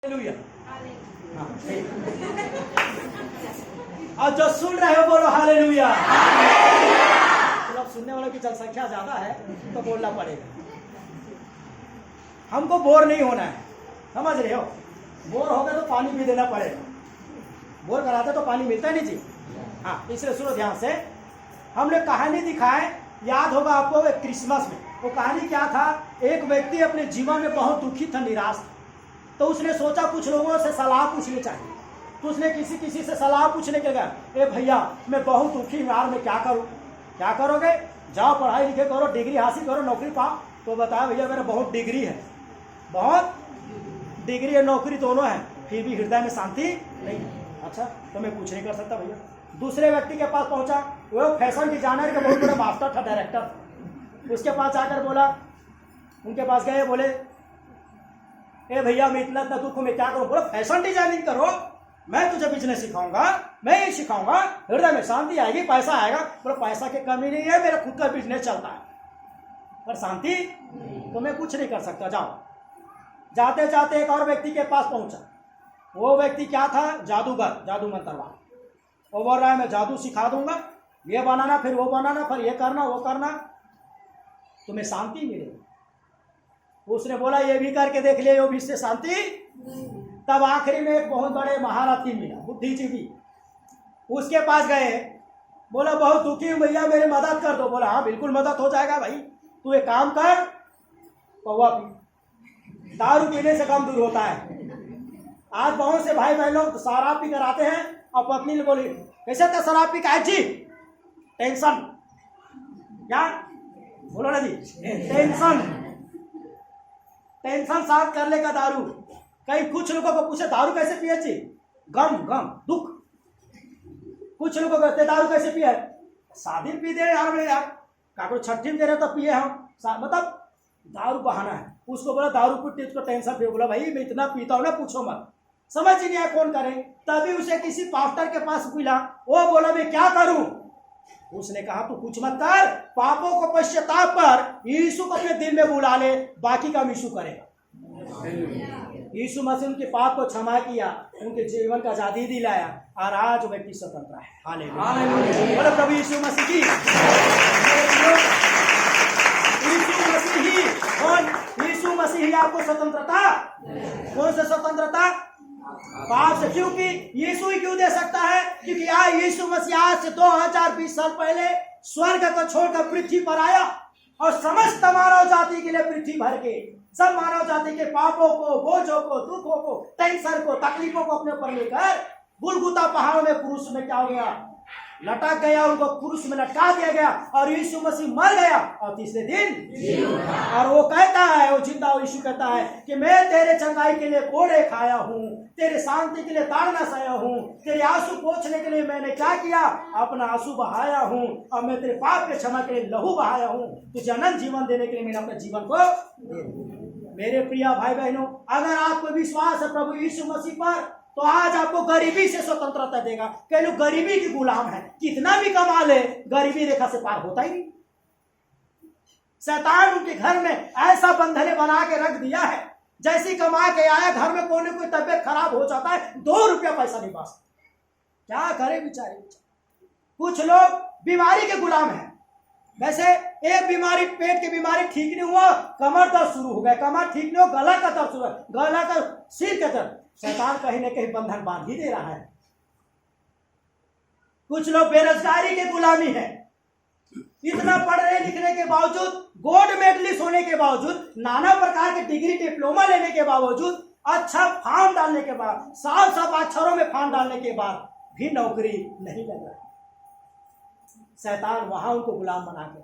Hallelujah. और जो सुन रहे हो बोलो हालेलुया। मतलब सुनने वालों की जनसंख्या ज्यादा है तो बोलना पड़ेगा। हमको बोर नहीं होना है, समझ रहे हो। बोर हो गए तो पानी भी देना पड़ेगा। बोर कराते तो पानी मिलता नहीं जी। हाँ, इसलिए सुनो ध्यान से। हमने कहानी दिखाए, याद होगा आपको, क्रिसमस में वो कहानी क्या था। एक व्यक्ति अपने जीवन में बहुत दुखी था, निराश था। तो उसने सोचा कुछ लोगों से सलाह पूछनी चाहिए। तो उसने किसी से सलाह पूछने के गया, ए भैया मैं बहुत दुखी हूँ यार, मैं क्या करूँ। क्या करोगे, जाओ पढ़ाई लिखे करो, डिग्री हासिल करो, नौकरी पाओ। तो बताया भैया मेरा बहुत डिग्री है, बहुत डिग्री है, नौकरी दोनों है, फिर भी हृदय में शांति नहीं है। अच्छा, तो मैं कुछ नहीं कर सकता भैया। दूसरे व्यक्ति के पास पहुंचा, वो फैशन डिजाइनर का बहुत बड़ा मास्टर था, डायरेक्टर। उसके पास जाकर बोला, उनके पास गए, बोले ए भैया मैं इतना दुख हूं, मैं क्या करूं। बोला फैशन डिजाइनिंग करो, मैं तुझे बिजनेस सिखाऊंगा, मैं ही सिखाऊंगा, हृदय में शांति आएगी, पैसा आएगा। बोला पैसा की कमी नहीं है, मेरा खुद का बिजनेस चलता है, पर शांति तो मैं कुछ नहीं कर सकता। जाओ। जाते जाते एक और व्यक्ति के पास पहुंचा। वो व्यक्ति क्या था, जादूगर, जादू मंत्रवाद। वो बोल रहा है मैं जादू सिखा दूंगा, ये बनाना फिर वो बनाना, फिर ये करना वो करना, तुम्हें शांति मिलेगी। उसने बोला ये भी करके देख लिया, वो भी इससे शांति। तब आखिरी में एक बहुत बड़े महारथी मिला, बुद्धिजीवी। उसके पास गए, बोला बहुत दुखी हूं भैया मेरी मदद कर दो। बोला हाँ बिल्कुल मदद हो जाएगा भाई, तू एक काम कर, पौवा पी, दारू पीने से कम दूर होता है। आज बहुत से भाई बहन लोग शराब पी कर आते हैं और पत्नी ने बोली कैसे था शराब पी का जी, टेंशन। क्या बोलो ना जी, टेंशन साफ कर लेगा दारू। कहीं कुछ लोगों को पूछे दारू कैसे पिए जी, गम दुख। कुछ लोगों को कहते दारू कैसे पिए, शादी पी दे यार, मेरे यार काको छठी में दे रहे तो पिए हम, मतलब दारू बहाना है। उसको बोला दारू पीते उसको टेंशन पे। बोला भाई मैं इतना पीता हूं ना, पूछो मत, समझ ही नहीं आया कौन करे। तभी उसे किसी पास्टर के पास मिला। वो बोला मैं क्या करूं। उसने कहा तू कुछ मत कर, पापों को पश्चाताप पर यीशु को अपने दिल में बुला ले, बाकी काम यीशु करेगा। यीशु मसीह उनके पाप को क्षमा किया, उनके जीवन का आजादी दिलाया, और आज व्यक्ति स्वतंत्र है। हालेलुया। बोलो प्रभु यीशु मसीह की। यीशु मसीह ही आपको स्वतंत्रता। कौन सा स्वतंत्रता, पाप से। क्योंकि यीशु ही क्यों दे सकता है, क्योंकि आज यीशु मसीह आज से 2020 साल पहले स्वर्ग को छोड़कर पृथ्वी पर आया और समस्त मानव जाति के लिए पृथ्वी भर के सब मानव जाति के पापों को, बोझों को, दुखों को, टेंशन को, तकलीफों को अपने ऊपर लेकर गुलगुता पहाड़ में क्रूस में क्या हो गया, लटक गया, उनको क्रूस में लटका दिया गया, और यीशु मसीह मर गया और तीसरे दिन। और वो कहता है, वो जिंदा यीशु कहता है कि मैं तेरे चंगाई के लिए कोड़े खाया हूँ, तेरे शांति के लिए ताड़ना सहा हूँ, तेरे आंसू पोंछने के लिए मैंने क्या किया, अपना आंसू बहाया हूँ, और मैं तेरे पाप के क्षमा के लिए लहू बहाया हूँ, तुझे अनंत जीवन देने के लिए मैंने अपने जीवन को। मेरे प्रिय भाई बहनों, अगर आपको विश्वास है प्रभु यीशु मसीह पर, तो आज आपको गरीबी से स्वतंत्रता देगा। कई लोग गरीबी के गुलाम हैं, कितना भी कमा ले गरीबी रेखा से पार होता ही नहीं। शैतान उनके घर में ऐसा बंधने बना के रख दिया है, जैसी कमा के आया घर में कोई कोई तबियत खराब हो जाता है, 2 रुपया पैसा नहीं बचता, क्या करे बेचारे। कुछ लोग बीमारी के गुलाम हैं। वैसे एक बीमारी, पेट की बीमारी ठीक नहीं हुआ, कमर दर्द शुरू हो गया, कमर ठीक नहीं हो, गला का दर्द शुरू, गला का, सिर का दर्द। शैतान कहीं न कहीं बंधन बांध ही दे रहा है। कुछ लोग बेरोजगारी के गुलामी है। इतना पढ़ने लिखने के बावजूद, गोल्ड मेडलिस्ट होने के बावजूद, नाना प्रकार के डिग्री डिप्लोमा लेने के बावजूद, अच्छा फॉर्म डालने के बाद, साफ अक्षरों में फॉर्म डालने के बाद भी नौकरी नहीं लग रहा। शैतान वहां उनको गुलाम बना के।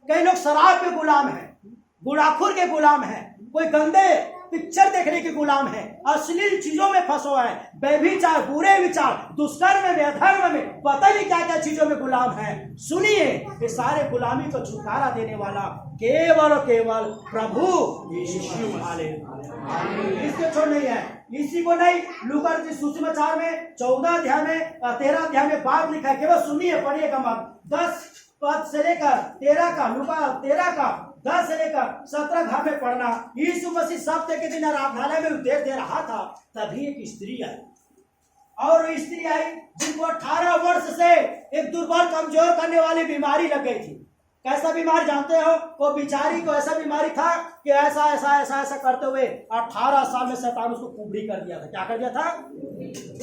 कई लोग शराब के गुलाम हैं, गुड़ाखुर के गुलाम हैं, कोई गंदे पिक्चर देखने के गुलाम है, अश्लील चीजों में फंसो है, व्यभिचार, बुरे विचार, दुष्कर्म में, अधर्म में, पता नहीं क्या क्या चीजों में गुलाम है। सुनिए, ये सारे गुलामी को छुटकारा देने वाला केवल और केवल प्रभु यीशु। हालेलुया। इसके छोड़ नहीं है, इसी को नहीं। लूका सुसमाचार में 14 अध्याय में 13 अध्याय में बात लिखा है, केवल सुनिए, पढ़िएगा मत। 10 पद से लेकर 13 का, लूका 13 का 10 से लेकर 17 घर में पढ़ना। यीशु मसीह सप्ताह के दिन आराधनालय में उपदेश दे रहा था, तभी एक स्त्री आई, और वो स्त्री आई जिनको 18 वर्ष से एक दुर्बल कमजोर करने वाली बीमारी लग गई थी। कैसा बीमारी जानते हो? वो बेचारी को ऐसा बीमारी था कि ऐसा ऐसा ऐसा ऐसा करते हुए 18 साल में शैतान उसको कुबड़ी कर दिया था। क्या कर दिया था?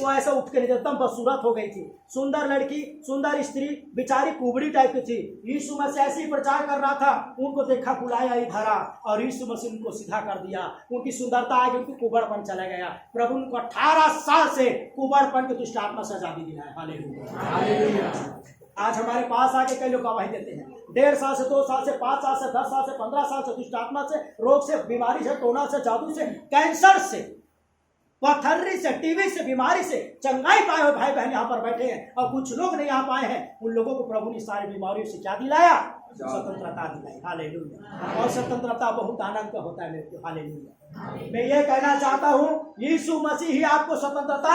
वो ऐसा उठ के एकदम बदसूरत हो गई थी। सुंदर लड़की, सुंदर स्त्री, बेचारी कुबड़ी टाइप की थी। यीशु मसीह ऐसे ही प्रचार कर रहा था, उनको देखा, बुलाया इधर आ, और यीशु मसीह उनको सीधा कर दिया। उनकी सुंदरता आ गई, उनकी कुबड़पन चला गया। प्रभु उनको 18 साल से कुबड़पन की दुष्ट आत्मा से आजादी दिलाए। हालेलुया। आज हमारे पास आके कई लोग गवाही देते हैं, 1.5 साल से, 2 साल से, 5 साल से, 10 साल से, 15 साल से दुष्ट आत्मा से, रोग से, बीमारी से, टोना से, जादू से, कैंसर से, पथरी से, टीबी से, बीमारी से चंगाई पाए हुए भाई बहन यहाँ पर बैठे हैं। और कुछ लोग नहीं यहाँ पाए हैं, उन लोगों को प्रभु ने सारी बीमारियों से क्या दिलाया? स्वतंत्रता दिलाई। हालेलुया। और स्वतंत्रता बहुत आनंद का होता है मेरे को। हालेलुया। मैं ये कहना चाहता हूँ, यीशु मसीह ही आपको स्वतंत्रता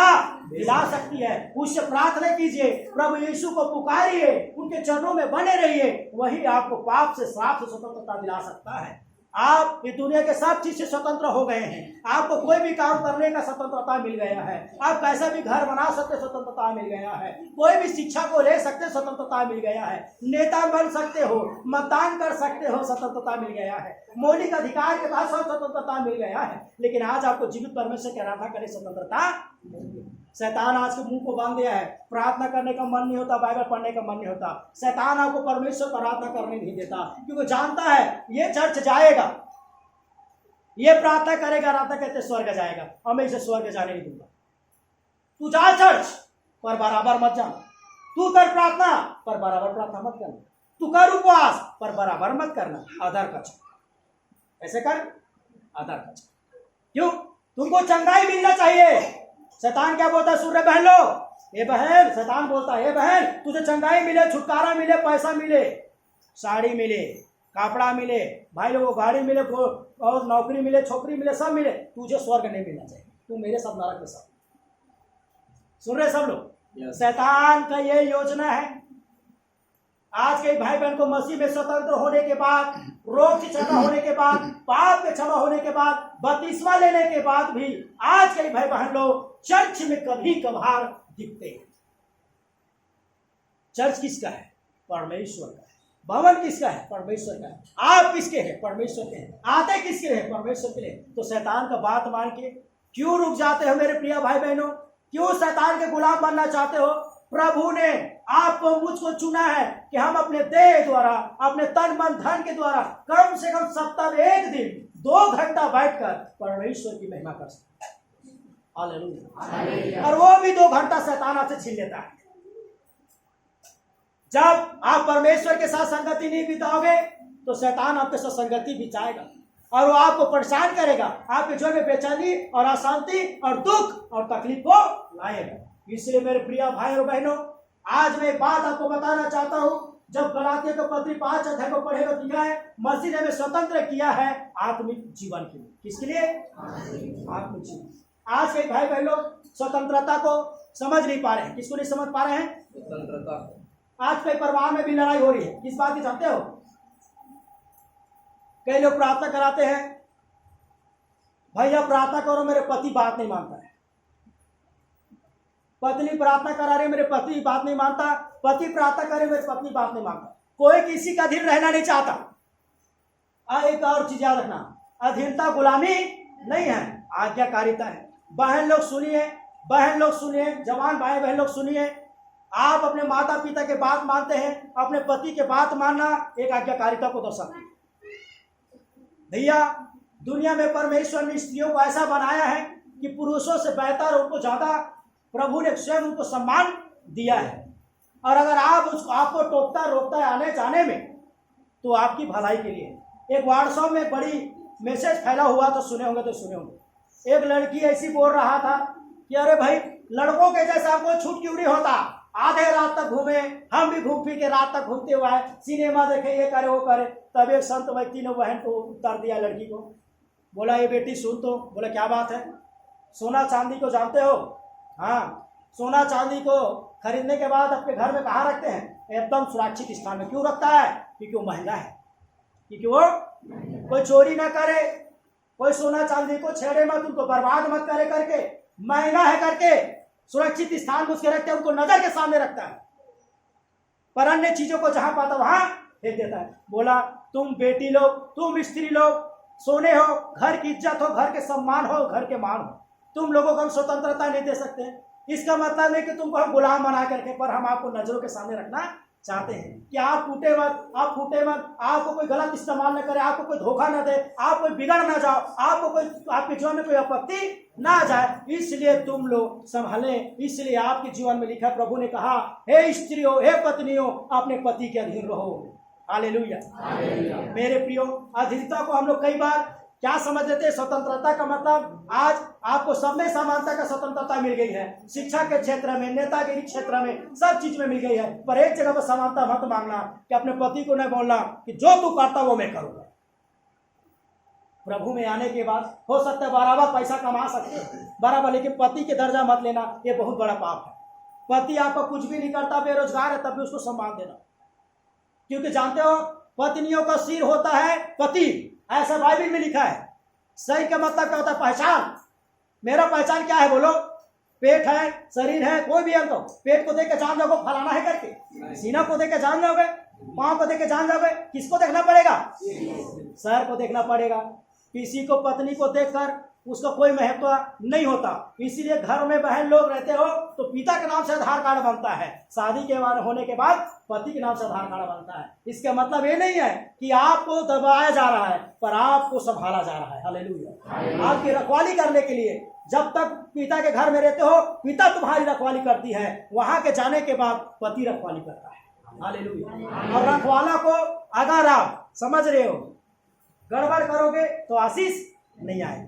दिला सकती है। उससे प्रार्थना कीजिए, प्रभु यीशु को पुकारिए, उनके चरणों में बने रहिए, वही आपको पाप से, श्राप से स्वतंत्रता दिला सकता है। आप इस दुनिया के सब चीज से स्वतंत्र हो गए हैं। आपको कोई भी काम करने का स्वतंत्रता मिल गया है। आप कैसा भी घर बना सकते, स्वतंत्रता मिल गया है। कोई भी शिक्षा को ले सकते, स्वतंत्रता मिल गया है। नेता बन सकते हो, मतदान कर सकते हो, स्वतंत्रता मिल गया है। मौलिक अधिकार के बाद स्वतंत्रता मिल गया है। लेकिन आज आपको जीवित परमेश्वर की आराधना करने स्वतंत्रता नहीं है। शैतान आज के मुंह को बांध दिया है, प्रार्थना करने का मन नहीं होता, बाइबल पढ़ने का मन नहीं होता। शैतान आपको परमेश्वर पर प्रार्थना करने नहीं देता, क्योंकि जानता है ये चर्च जाएगा, ये प्रार्थना करेगा, आराधना कहते स्वर्ग जाएगा, और मैं इसे स्वर्ग जाने नहीं दूंगा। तू जा चर्च पर बराबर मत जाना, तू कर प्रार्थना पर बराबर प्रार्थना मत करना, तू कर उपवास पर बराबर मत करना, आधार का चल ऐसे कर, आधार का चल। क्यों? तुमको चंगाई मिलना चाहिए। शैतान क्या बोलता है? सूर्य बहन लो, ये बहन, शैतान बोलता है, ये बहन तुझे चंगाई मिले, छुटकारा मिले, पैसा मिले, साड़ी मिले, कपड़ा मिले, भाई लोगों गाड़ी मिले, और नौकरी मिले, छोकरी मिले, सब मिले, तुझे स्वर्ग नहीं मिलना चाहिए, तू मेरे सब नरक में सब। सुन रहे सब लोग? शैतान का ये योजना है। आज के भाई बहन को मसीह में स्वतंत्र होने के बाद, रोग की क्षमा होने के बाद, पाप के क्षमा होने के बाद, बपतिस्मा लेने के बाद भी आज के भाई बहन लोग चर्च में कभी कभार दिखते हैं। चर्च किसका है? परमेश्वर का है। भवन किसका है? परमेश्वर का है। आप किसके हैं? परमेश्वर के हैं। आते किसके हैं? परमेश्वर के लिए। तो शैतान का बात मान के क्यों रुक जाते हो मेरे प्रिय भाई बहनों? क्यों शैतान के गुलाम बनना चाहते हो? प्रभु ने आपको, मुझको चुना है कि हम अपने देह द्वारा, अपने तन मन धन के द्वारा कम से कम सप्ताह में एक दिन 2 घंटा बैठकर परमेश्वर की महिमा कर सकते हैं। हालेलुया। और वो भी 2 घंटा शैतान आपसे छीन लेता है। जब आप परमेश्वर के साथ संगति नहीं बिताओगे तो शैतान आपके साथ संगति बिताएगा, और वो आपको परेशान करेगा, आपके जीवन में बेचैनी और अशांति और दुख और तकलीफ को लाएगा। इसलिए मेरे प्रिय भाई और बहनों, आज मैं एक बात आपको बताना चाहता हूं। जब गलातियों के पत्री 5 अध्याय को पढ़ेगा, किया है मसीह ने हमें स्वतंत्र किया है आत्मिक जीवन के लिए। किसके लिए? आत्मिक जीवन। आज के भाई बहन लोग स्वतंत्रता को समझ नहीं पा रहे हैं। किसको नहीं समझ पा रहे हैं? स्वतंत्रता। आज कई परिवार में भी लड़ाई हो रही है। किस बात की जानते हो? कई लोग प्रार्थना कराते हैं, भैया प्रार्थना करो, मेरे पति बात नहीं मानता है। पत्नी प्रार्थना करा रही, मेरे पति बात नहीं मानता। पति प्रार्थना करे, मेरी पत्नी बात नहीं मानता। कोई किसी का अधीन रहना नहीं चाहता। एक और चीज याद रखना, अधीनता गुलामी नहीं है, आज्ञाकारिता है। बहन लोग सुनिए, बहन लोग सुनिए, जवान भाई बहन लोग सुनिए। आप अपने माता पिता के बात मानते हैं, अपने पति के बात मानना एक आज्ञाकारिता को दर्शाती है। भैया, दुनिया में परमेश्वर ने स्त्रियों को ऐसा बनाया है कि पुरुषों से बेहतर, उनको ज्यादा प्रभु ने स्वयं उनको सम्मान दिया है। और अगर आप उसको, आपको टोकता रोकता है आने जाने में, तो आपकी भलाई के लिए। एक व्हाट्सएप में बड़ी मैसेज फैला हुआ, तो सुने होंगे तो सुने होंगे। एक लड़की ऐसी बोल रहा था कि अरे भाई, लड़कों के जैसा आपको छूट क्यों नहीं होता? आधे रात तक घूमे, हम भी घूम फिर के रात तक घूमते हुए आए, सिनेमा देखे, ये करे वो करे। तब एक संत व्यक्ति ने बहन को उत्तर दिया, लड़की को बोला, ये बेटी सुन तो। बोला क्या बात है? सोना चांदी को जानते हो? हाँ, सोना चांदी को खरीदने के बाद अपने घर में कहाँ रखते हैं? एकदम सुरक्षित स्थान में। क्यों रखता है? क्योंकि वो महंगा है। क्योंकि वो कोई चोरी ना करे, कोई सोना चांदी को छेड़े मत, उनको बर्बाद मत करे करके, महंगा है करके सुरक्षित स्थान में उसके रखते हैं, उनको नजर के सामने रखता है, पर अन्य चीजों को जहां पाता वहां फेंक देता है। बोला तुम बेटी लोग, तुम स्त्री लोग सोने हो, घर की इज्जत हो, घर के सम्मान हो, घर के मान हो, तुम लोगों को हम स्वतंत्रता नहीं दे सकते। इसका मतलब नहीं कि तुमको हम गुलाम बना करके, पर हम आपको नजरों के सामने रखना चाहते हैं कि आप टूटे मत, आप फूटे मत, आपको कोई गलत इस्तेमाल न करे, आपको कोई धोखा न दे, आप कोई बिगड़ ना जाओ, आपको कोई आपके जीवन में कोई आपत्ति ना आ जाए, इसलिए तुम लोग संभाले। इसलिए आपके जीवन में लिखा, प्रभु ने कहा, हे स्त्रियों, हे पत्नियों, अपने पति के अधीन रहो। हालेलुया। मेरे प्रियो, अधीनता को हम लोग कई बार क्या समझ लेते हैं, स्वतंत्रता का मतलब आज आपको सब में समानता का स्वतंत्रता मिल गई है, शिक्षा के क्षेत्र में, नेतागिरी क्षेत्र में, सब चीज में मिल गई है, पर एक जगह पर समानता मत मांगना कि अपने पति को नहीं बोलना कि जो तू करता वो मैं करूंगा। प्रभु में आने के बाद हो सकता है बराबर पैसा कमा सकते बराबर, लेकिन पति के दर्जा मत लेना, ये बहुत बड़ा पाप है। पति आपको कुछ भी नहीं करता, बेरोजगार है, तब भी उसको सम्मान देना, क्योंकि जानते हो पत्नियों का सिर होता है पति, ऐसा बाइबल में लिखा है। सही का मतलब क्या होता है? पहचान। मेरा पहचान क्या है बोलो? पेट है, शरीर है, कोई भी अंग हो, पेट को देख के जान जाओगे फलाना है करके, सीना को देख के जान जाओगे, पांव को देख के जान जाओगे, किसको देखना पड़ेगा? सर को देखना पड़ेगा। किसी को पत्नी को देखकर उसका कोई महत्व नहीं होता। इसीलिए घर में बहन लोग रहते हो तो पिता के नाम से आधार कार्ड बनता है, शादी के बाद होने के बाद पति के नाम से आधार कार्ड बनता है। इसका मतलब ये नहीं है कि आपको दबाया जा रहा है, पर आपको संभाला जा रहा है। हालेलुया। आपकी रखवाली करने के लिए जब तक पिता के घर में रहते हो, पिता तुम्हारी रखवाली करती है, वहां के जाने के बाद पति रखवाली करता है। हालेलुया। और रखवाला को अगर आप समझ रहे हो गड़बड़ करोगे तो आशीष नहीं आएगी,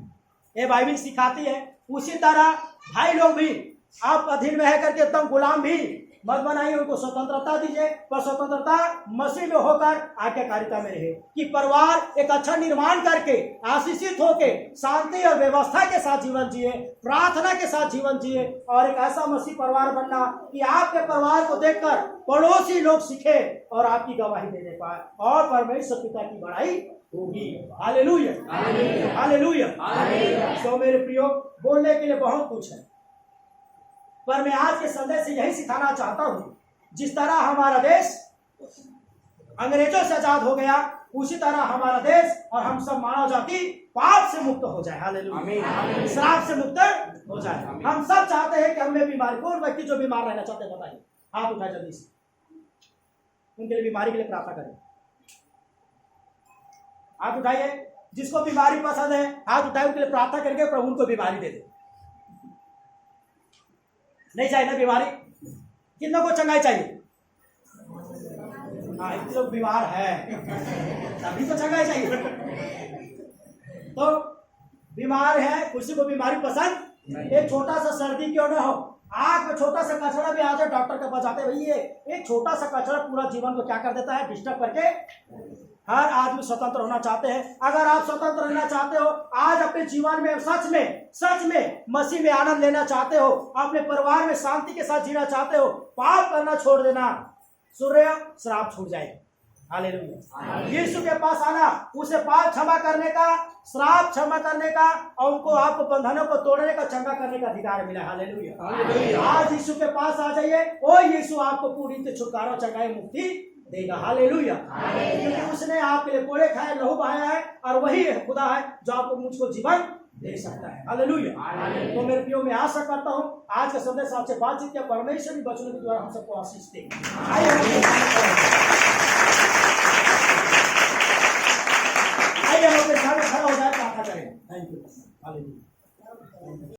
ये बाइबल सिखाती है। उसी तरह भाई लोग भी आप अधीन में है करके एकदम गुलाम भी मत बनाइए, उनको स्वतंत्रता दीजिए, पर स्वतंत्रता मसीह में होकर आज्ञाकारिता में रहे, कि परिवार एक अच्छा निर्माण करके आशीषित होके शांति और व्यवस्था के साथ जीवन जिए, प्रार्थना के साथ जीवन जिए, और एक ऐसा मसीह परिवार बनना कि आपके परिवार को देखकर पड़ोसी लोग सीखे और आपकी गवाही देने पाए और परमेश्वर पिता की बड़ाई होगी। Hallelujah, hallelujah. तो मेरे प्रियो, बोलने के लिए बहुत कुछ है, पर मैं आज के संदेश से यही सिखाना चाहता हूं, जिस तरह हमारा देश अंग्रेजों से आजाद हो गया, उसी तरह हमारा देश और हम सब मानव जाति पाप से मुक्त हो जाए। हालेलुया। श्राप से मुक्त हो जाए। हम सब चाहते हैं कि हमें बीमारी, कौन व्यक्ति जो बीमार रहना चाहते हैं बताइए, हाथ उठाए जल्दी से, उनके लिए बीमारी के लिए प्रार्थना करें। हाथ उठाइए, जिसको बीमारी पसंद है हाथ उठाए, उनके लिए प्रार्थना करके प्रभु उनको बीमारी दे दे। नहीं चाहिए ना बीमारी? कितनों को चंगाई चाहिए? हाँ, इतने लोग बीमार है तभी तो चंगाई चाहिए। तो बीमार है, किसी को बीमारी पसंद, एक छोटा सा सर्दी क्यों ना हो, आंख में छोटा सा कचरा भी आ जाए, डॉक्टर के पास जाते भैया, एक छोटा सा कचरा पूरा जीवन को क्या कर देता है, डिस्टर्ब करके। हर आदमी स्वतंत्र होना चाहते हैं। अगर आप स्वतंत्र रहना चाहते हो, आज अपने जीवन में सच में मसीह में आनंद लेना चाहते हो, अपने परिवार में शांति के साथ जीना चाहते हो, पाप करना छोड़ देना, सूर्य श्राप छूट जाएगा। हालेलुया। यीशु के पास आना, उसे पाप क्षमा करने का, श्राप क्षमा करने का, और उनको आपको बंधनों को तोड़ने का, चंगा करने का अधिकार मिला। हालेलुया। आज यीशु के पास आ जाइए, ओ यीशु आपको पूरी से छुटकारा, चंगाई, मुक्ति देगा। हालेलुया। क्योंकि उसने आपके लिए कोड़े खाए, लहू बहाया है, और वही खुदा है जो आपको मुझको जीवन दे सकता है। हालेलुया। तो मेरे प्रियो, मैं आशा करता हूँ आज का संदेश आपसे बातचीत किया, परमेश्वर की वचनों के द्वारा हम सबको आशीष दे। आइए हम लोग खड़ा हो जाए, प्रार्थना करें। Thank you. हालेलुया।